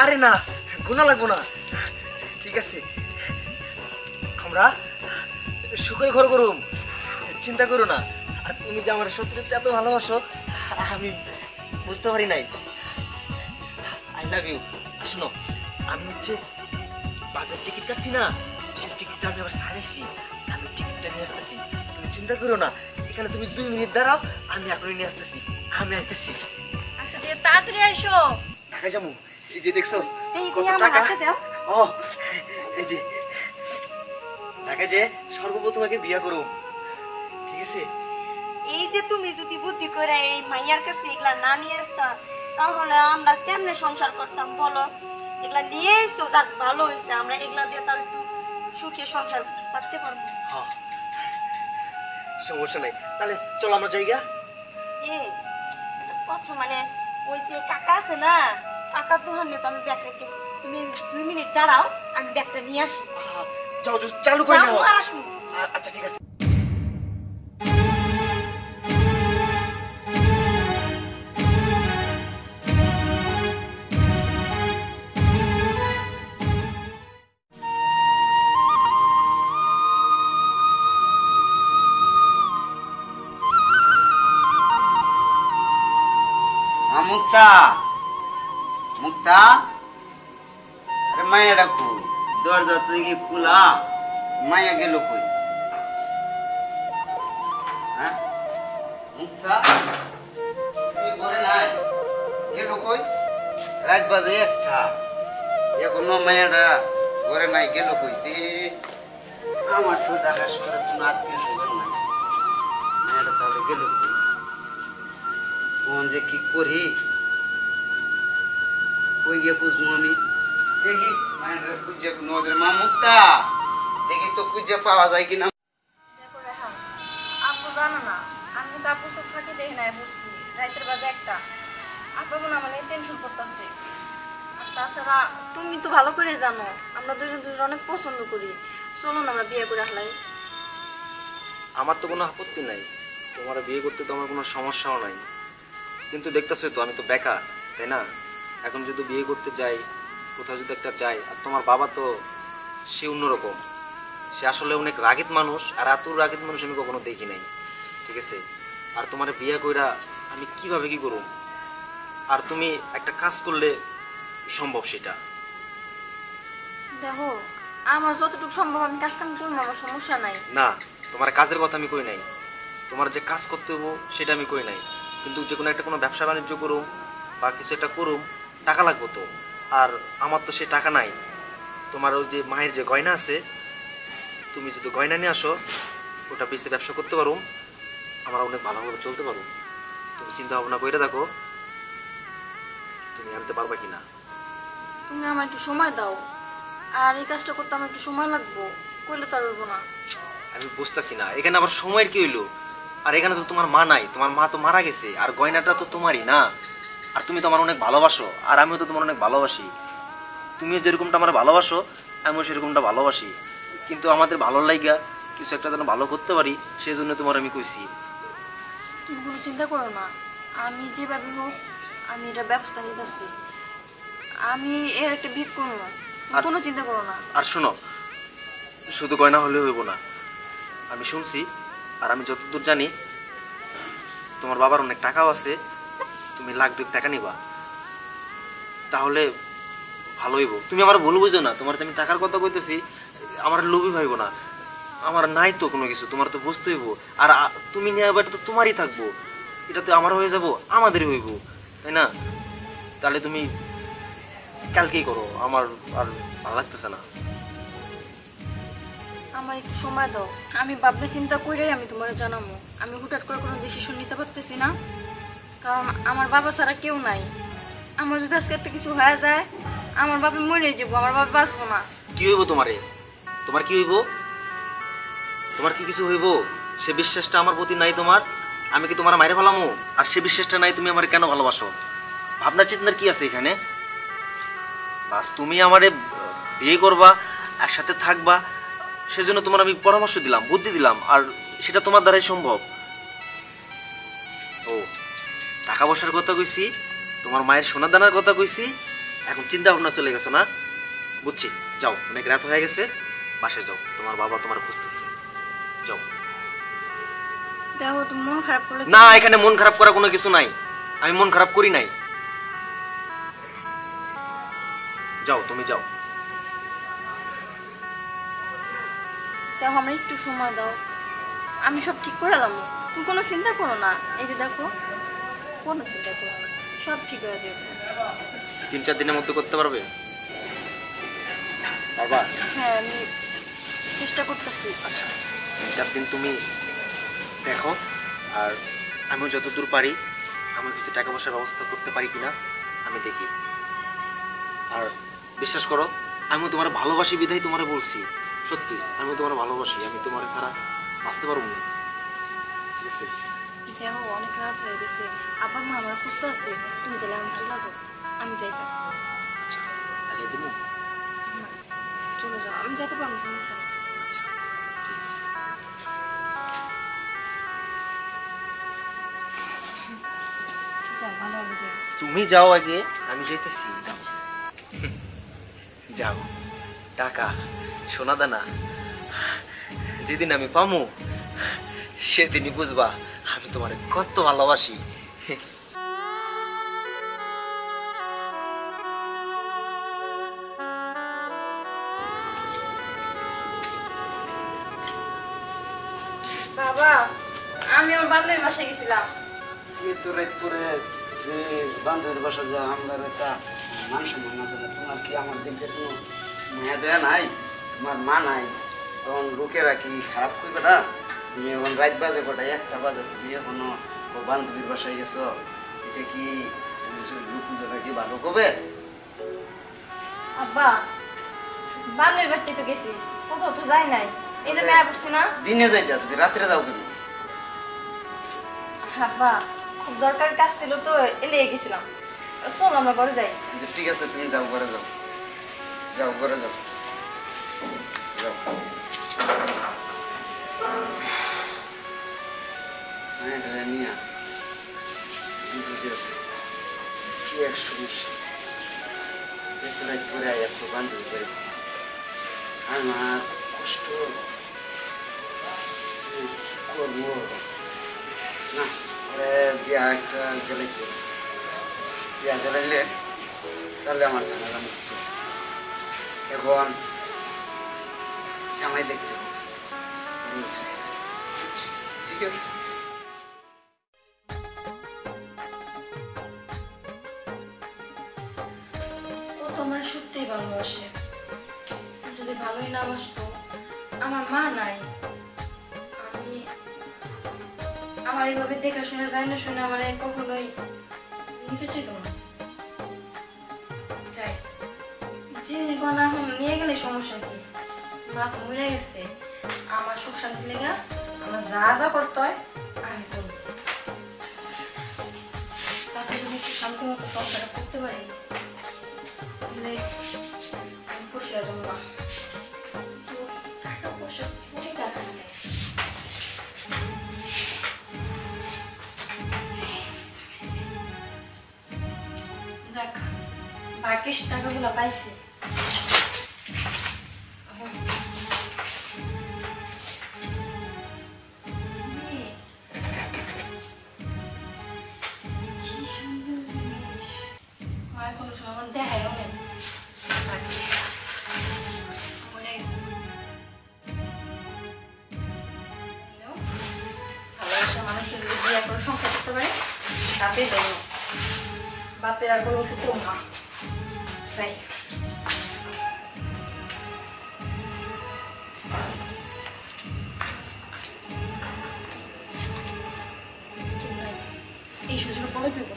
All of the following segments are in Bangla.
আরে না, গুণা লাগবো না। ঠিক আছে, আমরা সুখের ঘর করুম, চিন্তা করো না। আর তুমি যে আমার সত্যি সত্যি এত ভালোবাসো আমি বুঝতে পারি নাই। I love you. শোনো, আমি হচ্ছে বাসের টিকিট কাটছি না, সেই টিকিটটা আমি আবার সারাইছি। আমি টিকিটটা নিয়ে আসতেছি, তুমি চিন্তা করো না। এখানে তুমি 2 মিনিট দাঁড়াও, আমি এখনই নিয়ে আসতেছি। আমি আইতেছি। আচ্ছা যে তাড়াতাড়ি আসো। ঢাকা যাবো। এই যে দেখছো এই কত আমার টাকা। হাতে দাও। ও এই যে ঢাকা যে সর্বপ্রথম আগে বিয়া করো, ঠিক আছে? এই যে তুমি যদি বুদ্ধি করে এই মাইয়ার কাছে এগুলা না নিয়ে আসতা তাহলে আমরা কেমনে সংসার করতাম বলো? এগুলা নিয়ে এসো, যাক ভালো হয়েছে, আমরা এগুলা দিয়ে তাহলে একটু সুখে সংসার করতে পারবো। হ্যাঁ, সমস্যা নাই। তাহলে চলো আমরা জায়গা। এই কথা মানে ওই যে কাকা আছে না, কাকা দোকানে তো আমি ব্যাগ রেখেছি, তুমি 2 মিনিট দাঁড়াও, আমি ব্যাগটা নিয়ে আসি। যাও যাও, চালু করে নাও। যাবো আর আসবো। আচ্ছা ঠিক আছে। মুক্তা, মুক্তা, আরে মায়াটা কই? দরজা তুই কি খোলা? মায়া গেল কই? হ্যাঁ মুক্তা, তুই ঘরে নাই? গেল কই? রাত বাজে 1টা, এখনো মায়াটা ঘরে নাই, গেল কই? আমার তো দেখা শহরে কোনো আত্মীয় স্বজন নাই, মায়াটা তাহলে গেল কই? কোন যে কি করি, কই গিয়ে বুঝবো আমি? দেখি মায়ের খুঁজে নজরে। মা মুক্তা, দেখি তো খুঁজে পাওয়া যায় কিনা। দেখো রেহান, আপু জানো না আমি কিন্তু আপুর সাথে থাকি দেখি নাই, বুঝছি রাতের বাজে 1টা, আপু মনে আমার টেনশন করতেছে। আর তাছাড়া তুমি তো ভালো করে জানো আমরা দুজন অনেক পছন্দ করি, চলো না আমরা বিয়ে করে আসলাই। আমার তো কোনো আপত্তি নাই, তোমার বিয়ে করতে তো আমার কোনো সমস্যাও নাই, কিন্তু দেখতেছোই তো আমি তো বেকার, তাই না? এখন যদি বিয়ে করতে যাই, কোথাও যদি একটা যাই, আর তোমার বাবা তো সে অন্যরকম, সে আসলে অনেক রাগিত মানুষ, আর এত রাগিত মানুষ আমি কখনো দেখি নাই, ঠিক আছে? আর তোমার বিয়ে কইরা আমি কিভাবে কি করব? আর তুমি একটা কাজ করলে সম্ভব সেটা। দেখো আমার যতটুকু সম্ভব আমি কাজ কাম করবো, আমার সমস্যা নাই। না, তোমার কাজের কথা আমি কই নাই, তোমার যে কাজ করতে হবো সেটা আমি কই নাই, কিন্তু যে কোনো একটা কোনো ব্যবসা বাণিজ্য করুম বা কিছু একটা করুম, টাকা লাগবো তো। আর আমার তো সে টাকা নাই। তোমার ওই যে মায়ের যে গয়না আছে, তুমি যদি গয়না নিয়ে আসো, ওটা বেশি ব্যবসা করতে পারো, আমরা অনেক ভালোভাবে চলতে পারো। তুমি চিন্তা ভাবনা করে দেখো তুমি আনতে পারবা কিনা। তুমি আমার একটু সময় দাও, আর এই কাজটা করতে আমার একটু সময় লাগবো, করলে তো আর হইবো না। আমি বুঝতেছি না এখানে আবার সময়ের কি হইলো? আর এখানে তো তোমার মা নাই, তোমার মা তো মারা গেছে, আর গয়নাটা তো তোমারই না। আর তুমি তো আমার অনেক ভালোবাসো, আর আমিও তো তোমার অনেক ভালোবাসি। তুমিও যেরকমটা আমার ভালোবাসো, আমিও সেরকমটা ভালোবাসি, কিন্তু আমাদের ভালো লাগা কিছু একটা যেন ভালো করতে পারি, সেই জন্য তোমার আমি কইছি। তুমি কোনো চিন্তা করো না, আমি যেভাবে হোক আমি এটা ব্যবস্থা নিতেছি, আমি এর একটা ভিত করবো না, তুমি কোনো চিন্তা করো না। আর শোনো, শুধু গয়না হলে হইব না, আমি শুনছি আর আমি যতদূর জানি তোমার বাবার অনেক টাকাও আছে, তুমি 1,00,000 টাকা নিবা, তাহলে ভালো হইব। তুমি আমার ভুল বুঝো না, তোমার তো আমি টাকার কথা কইতেছি, আমার লোভই ভাইব না, আমার নাই তো কোনো কিছু, তোমার তো বুঝতে হইব। আর তুমি নিয়ে এটা তো তোমারই থাকবো, এটা তো আমার হয়ে যাব, আমাদেরই হইব, তাই না? তাহলে তুমি কালকেই করো, আমার আর ভালো লাগতেছে না। আমার একটু সময় দাও, আমি ভাববে চিন্তা করেই আমি তোমার জানাবো। আমি হুটহাট করে কোনো ডিসিশন নিতে পারতেছি না, কারণ আমার বাবা ছাড়া কেউ নাই। আমার যদি আজকে একটা কিছু হয়ে যায়, আমার বাবা মরে যাবো, আমার বাবা বাঁচবো না। কি হইব তোমারে? তোমার কি হইব? তোমার কি কিছু হইব? সে বিশ্বাসটা আমার প্রতি নাই তোমার? আমি কি তোমার মাইরে ফেলামো? আর সে বিশ্বাসটা নাই, তুমি আমার কেন ভালোবাসো? ভাবনা চিন্তার কি আছে এখানে? বাস তুমি আমারে বিয়ে করবা, একসাথে থাকবা, সেজন্য তোমার আমি পরামর্শ দিলাম, বুদ্ধি দিলাম, আর সেটা তোমার দ্বারাই সম্ভব। ও টাকা পয়সার কথা কইছি, তোমার মায়ের সোনা দানার কথা কইছি, এখন চিন্তা ভাবনা চলে গেছো না? বুঝছি, যাও, অনেক রাত হয়ে গেছে, বাসায় যাও, তোমার বাবা তোমার খুঁজতেছে, যাও। দেখো তুমি মন খারাপ করলে না, এখানে মন খারাপ করা কোনো কিছু নাই, আমি মন খারাপ করি নাই। যাও, তুমি যাও। দেখো আমরা একটু সময় দাও, আমি সব ঠিক করে দেবো, তুমি কোনো চিন্তা করো না। এই যে দেখো, কোনো চিন্তা করো না, সব ঠিক হয়ে যাবে। 3-4 দিনের মধ্যে করতে পারবে? বাবা, হ্যাঁ আমি চেষ্টা করতেছি। আচ্ছা, 3-4 দিন তুমি দেখো, আর আমিও যতদূর পারি আমি কিছু টাকা পয়সার ব্যবস্থা করতে পারি কিনা আমি দেখি। আর বিশ্বাস করো, আমি তোমার ভালোবাসি বিধাই তোমার বলছি, সত্যি আমি তোমার ভালোবাসি, আমি তোমার ছাড়া বাঁচতে পারবো না, ঠিক আছে? দেখো অনেক রাত হয়ে গেছে, আবার মা আমার খুঁজতে আসছে, তুমি তাহলে আমি চলে যাও, আমি যাইতাম। আচ্ছা, আগে দিন। চলে যাও, আমি যেতে পারবো, সমস্যা নেই। যাও, ভালো হবে, যাও। তুমি যাও আগে, আমি যাইতেছি। যাও, আচ্ছা। যাও, টাকা সোনা দানা যেদিন আমি পামু সেদিনই বুঝবা আমি তোমার কত ভালোবাসি। বাবা, আমি আমার বান্ধবীর বাসায় গেছিলাম। এত রাত করে বান্ধবীর বাসা যা আমার একটা মান সম্মান আছে না? তোমার কি আমার দিকে কোনো মায়া দয়া নাই? তোমার মা নাই, তখন লোকেরা কি খারাপ করবে না? তুমি এখন রাত বাজে কটায়, 1টা বাজে, তুমি এখনো ওর বান্ধবীর বাসায় গেছো, এটা কি লোকজনরা কি ভালো করবে? আব্বা, বান্ধবীর বাসায় তো গেছি, কোথাও তো যাই নাই, এই যে মেয়া বসছি না। দিনে যাই যা, তুমি রাত্রে যাও কেন? আব্বা, খুব দরকার কাজ ছিল তো এলে গেছিলাম, চল আমরা ঘরে যাই। যে ঠিক আছে, তুমি যাও, ঘরে যাও, যাও ঘরে যাও, যাও। হ্যাঁ, এটা নিয়ে আয়। বুঝে আছে কি এক সমস্যা, এত রাত করে এত বান্ধবী করে দিচ্ছে। আমার কষ্ট, কি করবো না? ওরে বিয়া একটা গেলে বিয়া গেলাইলে তাহলে আমার ঝামেলা মুক্ত। এখন জামাই দেখতে হবে, বুঝেছি? আচ্ছা, ঠিক আছে। ও তো আমার সত্যিই ভালোবাসে, যদি ভালোই না বাসতো, আমার মা নাই, আমি আমার এইভাবে দেখাশোনা যায় না শুনে আমার কখনোই নিতে চাইত না। যাই, জিনিসগুলো না এখন নিয়ে গেলে সমস্যা কি? মা তো মরে গেছে, আমার সুখ শান্তি লেগে আমার যা যা করতে হয় আমি করব, তাতে যদি একটু শান্তি মতো সংসারটা করতে পারি তাহলে আমি খুশি হয়ে যাবো। না তো টাকা পয়সা করে রাখছে, যাক বাকির টাকাগুলো পাইছে। কি সুন্দর জিনিস, মায়ের কোনো সময় আমার দেখায়ও নেই। ভালোবাসা মানুষের যদি বিয়ে করে সংসার করতে পারে তাতেই দেয়, বাপের আর কোনো কিছু কম না। যাই, এই সুযোগ পরে দেব।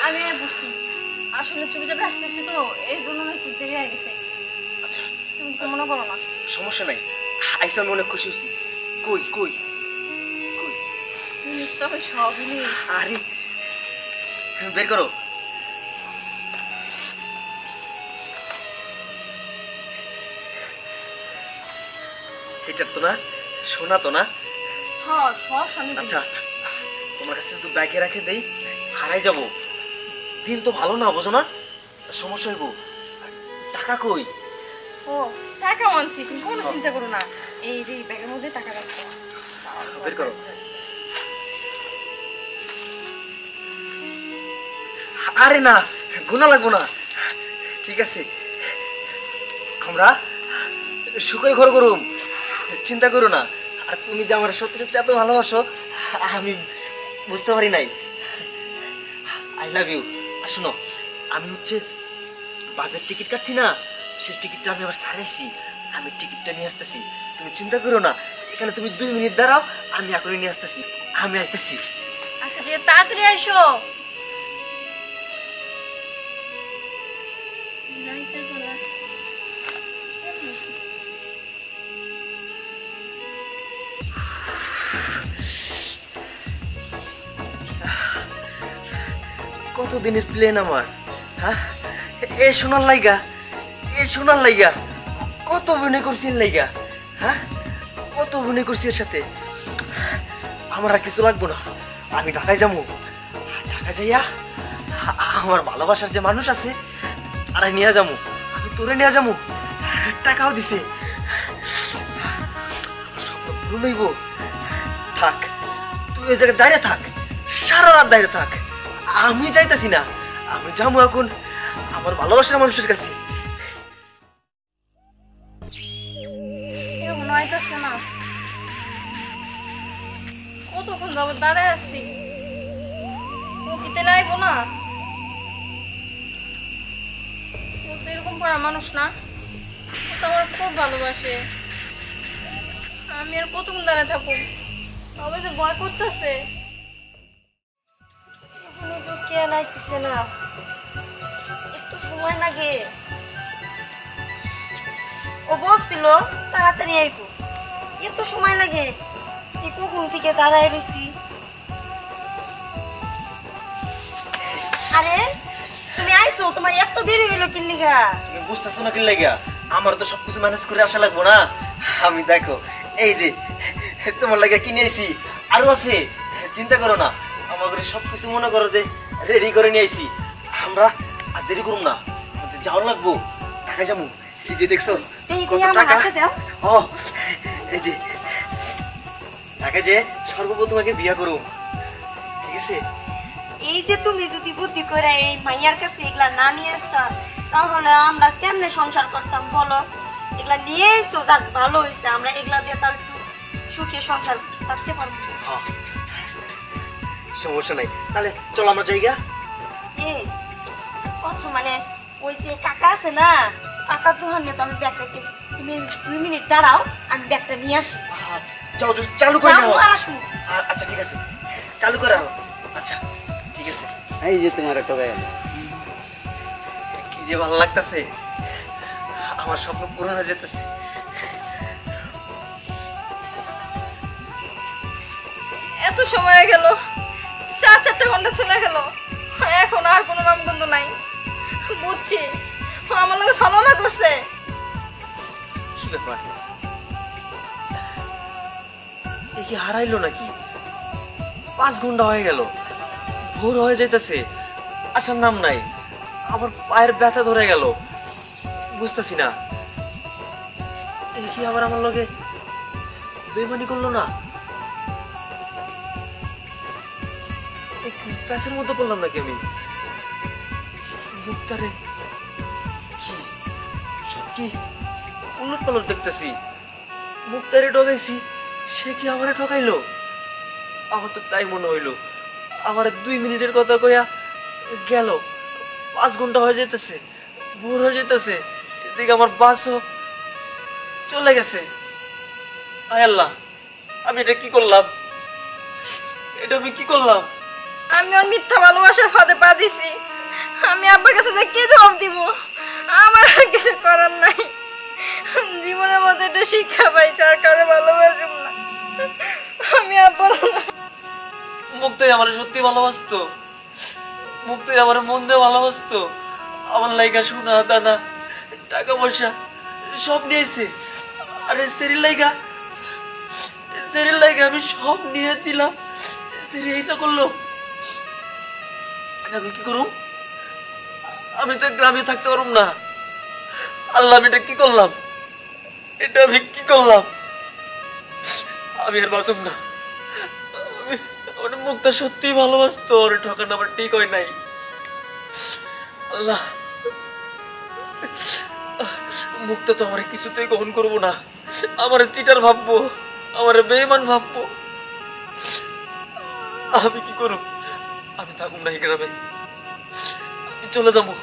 আমি আর বুঝছি, আসলে চুপি চাপে আসতেছি তো এই জন্য না একটু দেরি হয়ে গেছে। আচ্ছা, তুমি কিছু মনে করো না। সমস্যা নাই, আইসা আমি অনেক খুশি হচ্ছি। কই কই কই? জিনিস তো আমি সবই নিয়ে এসেছি। আরে বের করো। এটা তো না, সোনা তো না? হ্যাঁ সব স্বামী। আচ্ছা, তোমার কাছে শুধু ব্যাগে রাখে দেই, হারাই যাব। দিন তো ভালো না, বোঝো না? সমস্যা হইব। টাকা কই? ও টাকা মানছি, তুমি কোনো চিন্তা করো না। এই যে ব্যাগের মধ্যে টাকা রাখো। বের করো। আরে না, গোনা লাগবো না। ঠিক আছে, আমরা সুখে ঘর করুম, চিন্তা করো না। আর তুমি যে আমার সত্যি সত্যি এত ভালোবাসো আমি বুঝতে পারি নাই। I love you. আর শোনো, আমি হচ্ছে বাসের টিকিট কাটছি না, সেই টিকিটটা আমি আবার সারাইছি। আমি টিকিটটা নিয়ে আসতেছি, তুমি চিন্তা করো না। এখানে তুমি 2 মিনিট দাঁড়াও, আমি এখনই নিয়ে আসতেছি। আমি আসতেছি। আচ্ছা ঠিক আছে, তাড়াতাড়ি আইসো। রাইতের বেলা কতদিনের প্লেন আমার, হ্যাঁ? এ সোনার লাইগা, এ সোনার লাইগা কত মনে করছি এর লাইগা, হ্যাঁ? কত মনে করছি এর সাথে। আমার আর কিছু লাগবো না, আমি ঢাকায় যাবো। ঢাকা যাইয়া আমার ভালোবাসার যে মানুষ আছে আর নিয়ে যাবো। আমি তোরে নিয়ে যাবো, টাকাও দিছে। আমার স্বপ্ন পূরণ হইব। থাক, তুই ওই জায়গায় দাঁড়িয়ে থাক, সারা রাত দাঁড়িয়ে থাক। আমি যাইতাছি না, আমি যাবো এখন আমার ভালোবাসার মানুষের কাছে। এরকম আইতাছে না, কতক্ষণ যাবত দাঁড়ায় আছি। ও কি তেলে আইবো না? ও তো এরকম পড়া মানুষ না, ও তো আমার খুব ভালোবাসে। আমি আর কতক্ষণ দাঁড়ায় থাকুক, তবে যে ভয় করতেছে। এখনো তো কে নাইতেছে না, একটু সময় লাগে। ও বলছিল তাড়াতাড়ি আইবো, এত সময় লাগে। কখন থেকে দাঁড়ায় রয়েছি। আরে তুমি আইছো, তোমার এত দেরি হইলো কি লিগা? তুমি বুঝতেছো না কি লাগিয়া? আমার তো সবকিছু ম্যানেজ করে আসা লাগবো না? আমি দেখো, এই যে তোমার লাগে কিনে আইছি, আরো আছে, চিন্তা করো না। আমার ঘরে সবকিছু মনে করো যে রেডি করে নিয়ে আইছি। আমরা আর দেরি করুম না, আমাদের যাওয়ার লাগবো, ঢাকা যাবো। এই যে দেখছো এই কত দিয়ে আমার টাকা। হাতে দাও। ও এই যে ঢাকা যে সর্বপ্রথম আগে বিয়া করো, ঠিক আছে? এই যে তুমি যদি বুদ্ধি করে এই মাইয়ার কাছে এগুলা না নিয়ে আসতা, তাহলে আমরা কেমনে সংসার করতাম বলো? এগুলা নিয়ে তো যাক ভালো হয়েছে, আমরা এগুলা দিয়ে তার একটু সুখে সংসার থাকতে পারবো। হ্যাঁ, সমস্যা নাই। তাহলে চলো আমরা জায়গা। এই কত মানে ওই যে কাকা আছে না, কাকার দোকানে তো আমি ব্যাগটা গেছি। তুমি 2 মিনিট দাঁড়াও, আমি ব্যাগটা নিয়ে আসি। যাও যাও, চালু করে নাও। যাবো আর আসবো। আচ্ছা ঠিক আছে, চালু করে নাও। আচ্ছা ঠিক আছে। এই যে তোমার টোকাই কি যে ভালো লাগতেছে, আমার স্বপ্ন পূরণ হয়ে যেতেছে। এত সময় হয়ে গেল, 4 ঘন্টা চলে গেল, এখন আর কোনো নামগন্ধ নাই। বুঝছি ও আমার লগে ছলনা করছে। কি ব্যাপার, এ কি হারাইলো নাকি? 5 ঘন্টা হয়ে গেল, ভোর হয়ে যাইতেছে, আসার নাম নাই। আমার পায়ের ব্যথা ধরে গেল, বুঝতেছি না। এ কি আবার আমার লগে বেমানি করলো না? প্যাসের মধ্যে পড়লাম নাকি আমি? মুক্তারে কি সব কি উলট পালট দেখতেছি। মুক্তারে ঠকাইছি, সে কি আমারে ঠকাইলো? আমার তো তাই মনে হইলো। আমার 2 মিনিটের কথা কইয়া গেল, 5 ঘন্টা হয়ে যেতেছে, ভোর হয়ে যেতেছে, এদিকে আমার বাসও চলে গেছে। আয় আল্লাহ, আমি এটা কি করলাম? এটা আমি কি করলাম? আমি ওর মিথ্যা ভালোবাসার ফাঁদে পা দিছি। আমি আব্বার কাছে যে কি জবাব দিব? আমার আর কিছু করার নাই। জীবনের মধ্যে একটা শিক্ষা পাইছি, আর কারো ভালোবাসুম না। আমি আব্বার মুক্তাই আমার সত্যি ভালোবাসতো, মুক্তি আমার মন দিয়ে ভালোবাসতো, আমার লাইগা সোনা দানা টাকা পয়সা সব নিয়েছে। আরে সেরির লাইগা আমি সব নিয়ে দিলাম, সেরি এইটা করলো। আমি কি করুম? আমি তো গ্রামে থাকতে পারুম না। আল্লাহ, আমি এটা কি করলাম? এটা আমি কি করলাম? আমি আর বাঁচুম না। আমার মুক্তা সত্যি ভালোবাসতো, ওর ঠকানো আমার ঠিক হয় নাই। আল্লাহ, মুক্তা তো আমার কিছুতেই গ্রহণ করবো না। আমার চিটার ভাববো, আমার বেঈমান ভাববো। আমি কি করব? আমি থাকুম না এই গ্রামে, আমি চলে যাবো,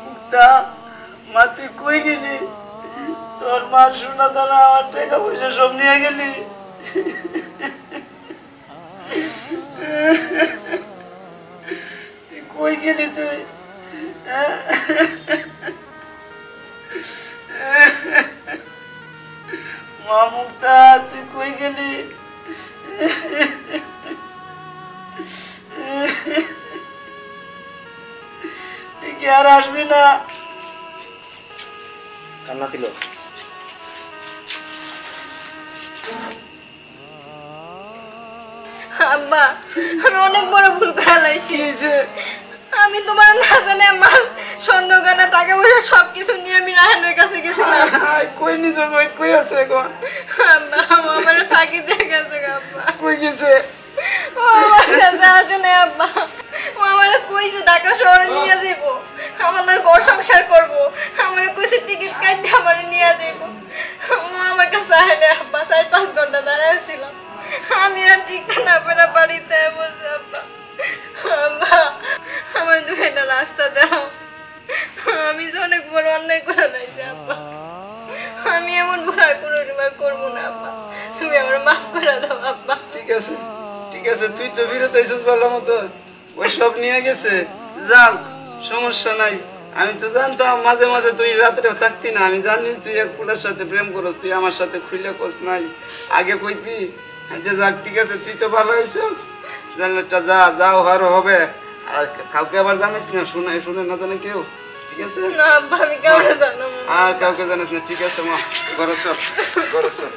মুক্তা, মা তুই কই গেলি? তোর মার সোনা দানা আমার টাকা পয়সা সব নিয়ে গেলি। কই গেলি তুই? মা মুক্তা, তুই কই গেলি? তুই কি আর আসবি না? কান্না ছিল। আব্বা, আমি অনেক বড় ভুল করে লাইছি। আমি তোমার না জানে আমার স্বর্ণ গয়না টাকা পয়সা সবকিছু নিয়ে আমি রাহানের কাছে গেছিলাম। কই নিজ কই আছে এখন? আব্বা, আমার ফাঁকি দিয়ে গেছে আব্বা। কই গেছে? ও আমার কাছে আসে না আব্বা। ও আমার কইছে ঢাকা শহরে নিয়ে যাবো, আমার না ঘর সংসার করবো। আমার কইছে টিকিট কাটতে আমার নিয়ে যাবো। ও আমার কাছে আসে না আব্বা। 4-5 ঘন্টা দাঁড়ায় ছিলাম। আমি আর টিকতে না পেরে বাড়িতে বসে আব্বা। আব্বা, আমার দুইটা রাস্তা দাও। আমি যে অনেক বড় অন্যায় করে লাইছি আব্বা। আমি এমন ভুল আর করবো না আব্বা। তুমি আমার মাফ করে দাও আব্বা। ঠিক আছে, ঠিক আছে, তুই তো বিরত হয়েছিস ভালো মতো। ওই সব নিয়ে গেছে, যাক সমস্যা নাই। আমি তো জানতাম মাঝে মাঝে তুই রাত্রে থাকতি না। আমি জানি তুই এক পুলার সাথে প্রেম করস, তুই আমার সাথে খুলে কোস নাই। আগে কইতি যে যাক ঠিক আছে, তুই তো ভালো হয়েছিস, জানলাটা যা যাও হারো হবে। আর কাউকে আবার জানিস না, শুনে না জানে কেউ। ঠিক আছে না আব্বা, আমি কাউকে জানাবো না। আর কাউকে জানিস না। ঠিক আছে মা, ঘরে চল, ঘরে চল।